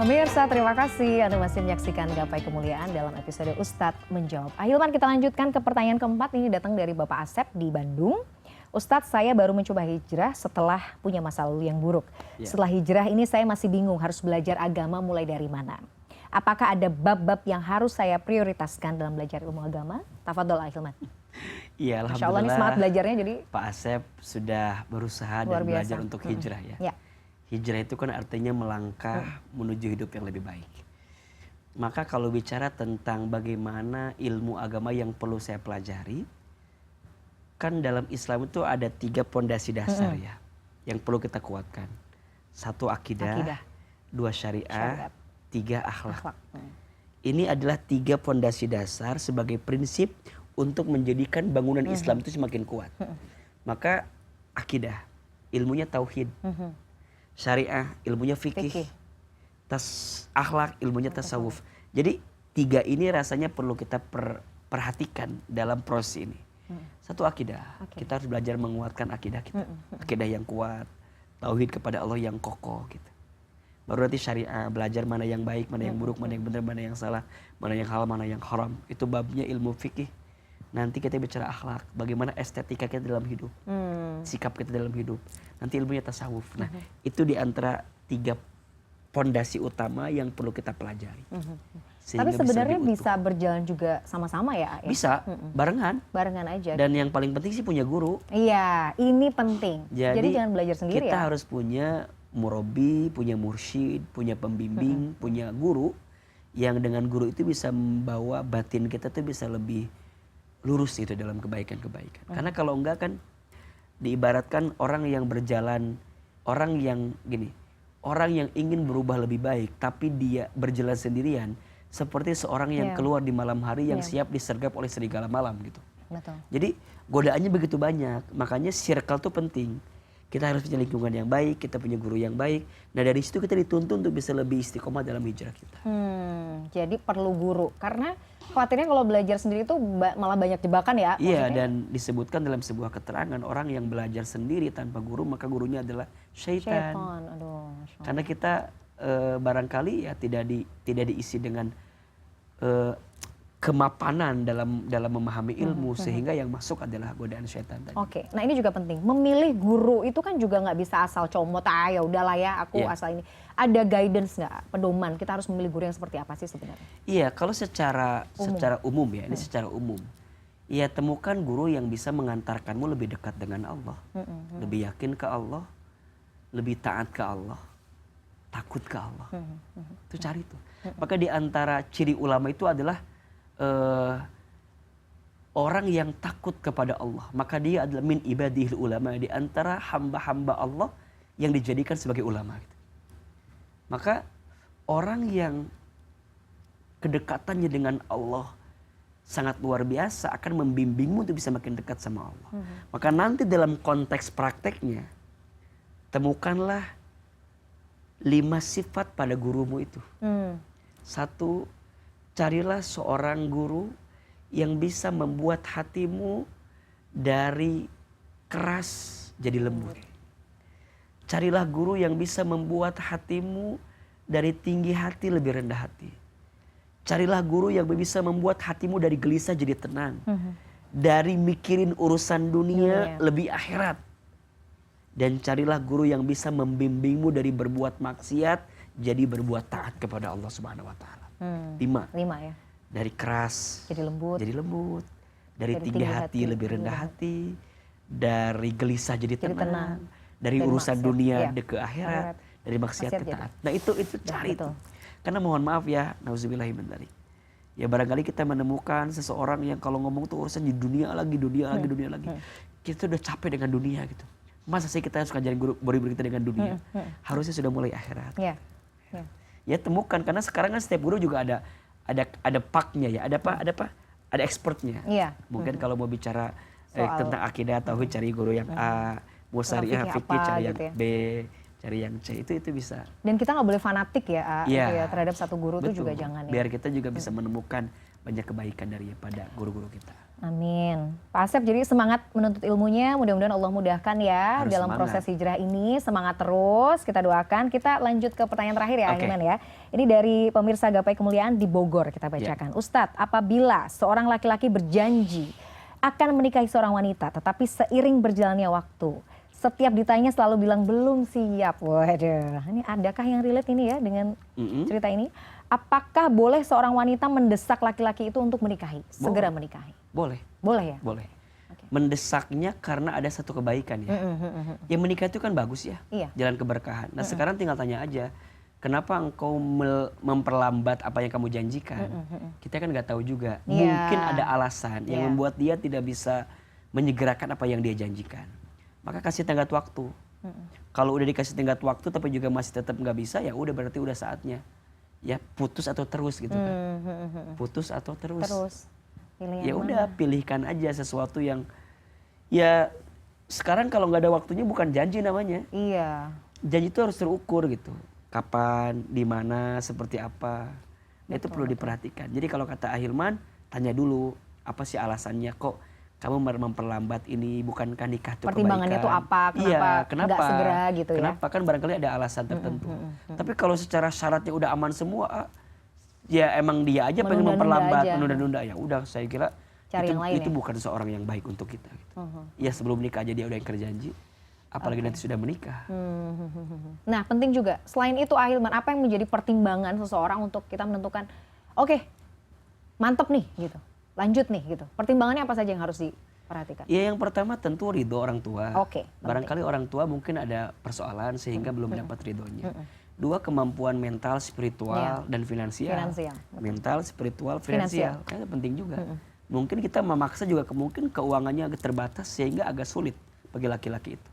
Pemirsa, terima kasih Anda masih menyaksikan Gapai Kemuliaan dalam episode Ustadz Menjawab. Ahilman, kita lanjutkan ke pertanyaan keempat. Ini datang dari Bapak Asep di Bandung. Ustadz, saya baru mencoba hijrah setelah punya masa lalu yang buruk. Setelah hijrah ini saya masih bingung harus belajar agama mulai dari mana. Apakah ada bab-bab yang harus saya prioritaskan dalam belajar ilmu agama? Tafadhol Ahilman. Iya, Masya Allah, ini semangat belajarnya jadi Pak Asep sudah berusaha dan belajar untuk hijrah ya. Hijrah itu kan artinya melangkah menuju hidup yang lebih baik. Maka kalau bicara tentang bagaimana ilmu agama yang perlu saya pelajari, kan dalam Islam itu ada 3 pondasi dasar ya, yang perlu kita kuatkan. 1 akidah, 2 syariat, 3 akhlak. Ini adalah 3 pondasi dasar sebagai prinsip untuk menjadikan bangunan Islam itu semakin kuat. Maka akidah, ilmunya tauhid. Syariah, ilmunya fikih. Akhlak, ilmunya tasawuf. Jadi 3 ini rasanya perlu kita perhatikan dalam proses ini. 1 akidah, kita harus belajar menguatkan akidah kita. Akidah yang kuat, tauhid kepada Allah yang kokoh gitu. Baru nanti syariah, belajar mana yang baik, mana yang buruk, mana yang benar, mana yang salah, mana yang halal, mana yang haram. Itu babnya ilmu fikih. Nanti kita bicara akhlak, bagaimana estetika kita dalam hidup, sikap kita dalam hidup. Nanti ilmunya tasawuf. Nah, itu di antara 3 pondasi utama yang perlu kita pelajari. Tapi sebenarnya bisa berjalan juga sama-sama ya? Bisa, barengan. Barengan aja. Dan yang paling penting sih punya guru. Iya, ini penting. Jadi jangan belajar sendiri kita ya? harus punya murabi, punya mursyid, punya pembimbing, punya guru. Yang dengan guru itu bisa membawa batin kita tuh bisa lebih lurus itu dalam kebaikan-kebaikan. Karena kalau enggak kan diibaratkan orang yang berjalan, orang yang ingin berubah lebih baik tapi dia berjalan sendirian seperti seorang yang keluar di malam hari yang siap disergap oleh serigala malam gitu. Betul. Jadi godaannya begitu banyak, makanya circle tuh penting. Kita harus punya lingkungan yang baik, kita punya guru yang baik. Nah dari situ kita dituntun untuk bisa lebih istiqomah dalam hijrah kita. Jadi perlu guru, karena khawatirnya kalau belajar sendiri itu malah banyak jebakan ya. Iya, dan disebutkan dalam sebuah keterangan orang yang belajar sendiri tanpa guru maka gurunya adalah syaitan. Aduh, karena kita barangkali ya tidak diisi dengan kemapanan dalam memahami ilmu sehingga yang masuk adalah godaan syaitan tadi. Oke, nah ini juga penting. Memilih guru itu kan juga nggak bisa asal comot, ya udahlah ya aku asal ini. Ada guidance nggak, pedoman? Kita harus memilih guru yang seperti apa sih sebenarnya? Iya, kalau secara umum ya, ini secara umum. Ya temukan guru yang bisa mengantarkanmu lebih dekat dengan Allah, lebih yakin ke Allah, lebih taat ke Allah, takut ke Allah. Itu cari tuh. Maka di antara ciri ulama itu adalah orang yang takut kepada Allah, maka dia adalah min ibadihil ulama, di antara hamba-hamba Allah yang dijadikan sebagai ulama gitu. Maka orang yang kedekatannya dengan Allah sangat luar biasa akan membimbingmu untuk bisa makin dekat sama Allah. Maka nanti dalam konteks prakteknya temukanlah 5 sifat pada gurumu itu. 1, carilah seorang guru yang bisa membuat hatimu dari keras jadi lembut. Carilah guru yang bisa membuat hatimu dari tinggi hati lebih rendah hati. Carilah guru yang bisa membuat hatimu dari gelisah jadi tenang. Dari mikirin urusan dunia lebih akhirat. Dan carilah guru yang bisa membimbingmu dari berbuat maksiat jadi berbuat taat kepada Allah Subhanahu wa taala. 5 ya. Dari keras jadi lembut. Dari tinggi hati lebih rendah hati. Dari gelisah jadi tenang. Dari urusan dunia ke akhirat. Dari maksiat ke taat. Nah itu cari tuh. Karena mohon maaf ya, nauzubillahi min dzalik. Ya barangkali kita menemukan seseorang yang kalau ngomong tuh urusan di dunia lagi. Kita udah capek dengan dunia gitu. Masa sih kita harus ngajarin guru kita dengan dunia? Harusnya sudah mulai akhirat. Ya temukan, karena sekarang kan setiap guru juga ada paknya ya, ada expertnya. Mungkin kalau mau bicara tentang akidah tauhid cari guru yang A, mau syariah fikih cari yang B, cari yang C, itu bisa. Dan kita nggak boleh fanatik ya, terhadap satu guru itu juga jangan ya. Biar kita juga bisa menemukan banyak kebaikan daripada guru-guru kita. Amin. Pak Asep jadi semangat menuntut ilmunya, mudah-mudahan Allah mudahkan ya Harus dalam semangat. proses hijrah ini. Semangat terus, kita doakan. Kita lanjut ke pertanyaan terakhir ya, Oke. Ahilman ya. Ini dari pemirsa Gapai Kemuliaan di Bogor, kita bacakan. Ustadz, apabila seorang laki-laki berjanji akan menikahi seorang wanita, tetapi seiring berjalannya waktu, setiap ditanya selalu bilang belum siap. Waduh, ini adakah yang relate ini ya dengan cerita ini? Apakah boleh seorang wanita mendesak laki-laki itu untuk menikahi, segera menikahi? Boleh. Boleh ya? Boleh. Oke. Mendesaknya karena ada satu kebaikan ya. Yang menikah itu kan bagus ya, Iya. jalan keberkahan. Nah sekarang tinggal tanya aja, kenapa engkau memperlambat apa yang kamu janjikan? Kita kan nggak tahu juga. Iya. Mungkin ada alasan yang Iya. membuat dia tidak bisa menyegerakan apa yang dia janjikan. Maka kasih tenggat waktu. Kalau udah dikasih tenggat waktu tapi juga masih tetap nggak bisa, ya udah berarti udah saatnya. Ya putus atau terus gitu kan. Putus atau terus. Terus. Pilih Ya yang udah mana? pilihkan aja sesuatu yang ya sekarang kalau nggak ada waktunya bukan janji namanya. Iya. Janji itu harus terukur gitu. Kapan, di mana, seperti apa. Nah, itu perlu diperhatikan. Jadi kalau kata Ahilman, tanya dulu apa sih alasannya kok kamu memperlambat ini, bukankah nikah itu Pertimbangannya kebaikan? tuh apa? Kenapa nggak segera gitu ya? Kenapa? Kan barangkali ada alasan tertentu. Tapi kalau secara syaratnya udah aman semua, ya emang dia aja pengen Menunda-nunda memperlambat, aja. menunda-nunda, ya udah saya kira Cari yang lain itu ya? bukan seorang yang baik untuk kita gitu. Ya sebelum nikah aja dia udah ingkar janji, apalagi nanti sudah menikah. Nah penting juga, selain itu Ahilman, apa yang menjadi pertimbangan seseorang untuk kita menentukan, oke, mantep nih gitu, lanjut nih gitu. Pertimbangannya apa saja yang harus diperhatikan? Ya yang pertama tentu ridho orang tua. Oke, penting. Barangkali orang tua mungkin ada persoalan sehingga belum dapat ridhonya. Dua, kemampuan mental, spiritual, dan finansial. Finansial. Mental, spiritual, finansial. Itu penting juga. Mungkin kita memaksa juga mungkin keuangannya agak terbatas sehingga agak sulit bagi laki-laki itu.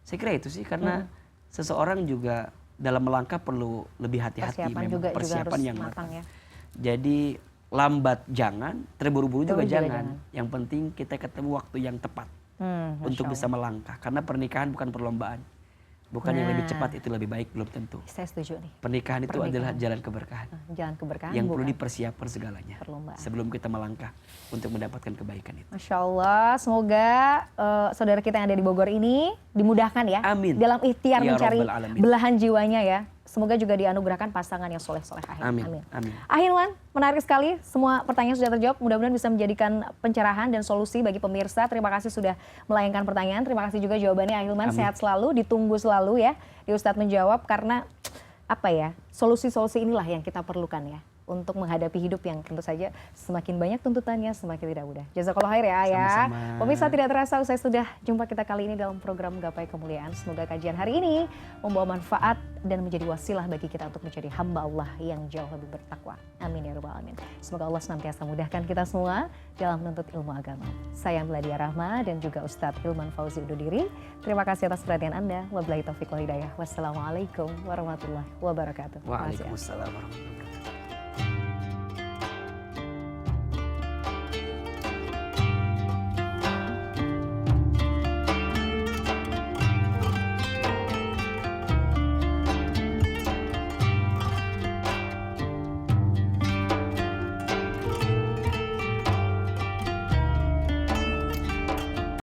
Saya kira itu sih karena seseorang juga dalam melangkah perlu lebih hati-hati, memang persiapan harus yang matang ya. Jadi lambat jangan, terburu-buru juga Juga jangan. Yang penting kita ketemu waktu yang tepat untuk bisa melangkah. Karena pernikahan bukan perlombaan. Bukan yang lebih cepat itu lebih baik, belum tentu. Saya setuju nih. Pernikahan itu adalah jalan keberkahan. Jalan keberkahan Yang perlu bukan dipersiapkan segalanya. perlombaan. Sebelum kita melangkah untuk mendapatkan kebaikan itu. Masya Allah, semoga saudara kita yang ada di Bogor ini dimudahkan ya. Amin. Dalam ikhtiar Ya mencari Rabbal Alamin. belahan jiwanya ya. Semoga juga dianugerahkan pasangan yang soleh-soleh. Amin. Amin. Ahilman, menarik sekali. Semua pertanyaan sudah terjawab. Mudah-mudahan bisa menjadikan pencerahan dan solusi bagi pemirsa. Terima kasih sudah melayangkan pertanyaan. Terima kasih juga jawabannya Ahilman. Amin. Sehat selalu, ditunggu selalu ya di Ustadz Menjawab. Karena apa ya, solusi-solusi inilah yang kita perlukan ya. Untuk menghadapi hidup yang tentu saja semakin banyak tuntutannya, semakin tidak mudah. Jazakallah khair ya. Sama-sama. Pemirsa tidak terasa usai sudah jumpa kita kali ini dalam program Gapai Kemuliaan. Semoga kajian hari ini membawa manfaat dan menjadi wasilah bagi kita untuk menjadi hamba Allah yang jauh lebih bertakwa. Amin ya rabbal alamin. Semoga Allah senantiasa mudahkan kita semua dalam menuntut ilmu agama. Saya Meladia Rahma dan juga Ustadz Hilman Fauzi Ududiri. Terima kasih atas perhatian Anda. Wabillahi taufiq wal hidayah. Wassalamualaikum warahmatullahi wabarakatuh. Waalaikumsalam warahmatullahi wabarakatuh.